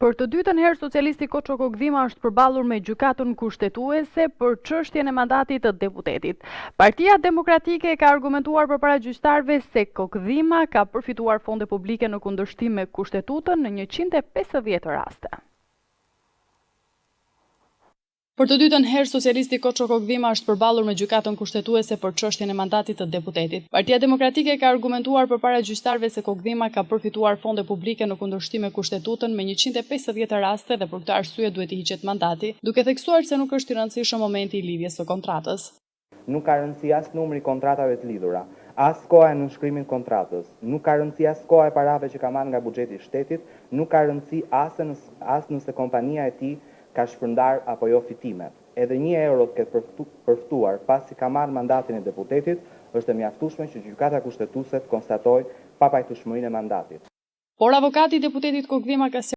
Për të dytën herë socialisti Koço Kokdhima është përballur me gjykatën kushtetuese për çështjen e mandatit të deputetit. Partia Demokratike ka argumentuar përpara gjyqtarëve se Kokdhima ka përfituar fonde publike në kundërshtim me kushtetutën në 150 raste. Për të dytën herë socialisti Koço Kokdhima është përballur me gjykatën kushtetuese për çështjen e mandatit të deputetit. Partia Demokratike ka argumentuar përpara gjyqtarëve se Kokdhima ka përfituar fonde publike në kundërshtim me kushtetutën me 150 raste dhe për këtë arsye duhet i hiqet mandati, duke theksuar se nuk është i rëndësishëm momenti i lidhjes së kontratës. Nuk ka rëndësi as numri i kontratave të lidhura, as koha e nënshkrimit kontratës, nuk ka rëndësi as koha e parave që ka marrë nga buxheti i shtetit, nuk ka rëndësi as nëse kompania e tij ka shpërndar apo jo fitimet. Edhe 1 euro të ketë përftuar pasi ka marrë mandatin e deputetit, është e mjaftueshme që gjykata kushtetuese të konstatojë papajtueshmërinë e mandatit. Por avokati i deputetit Kokdhima ka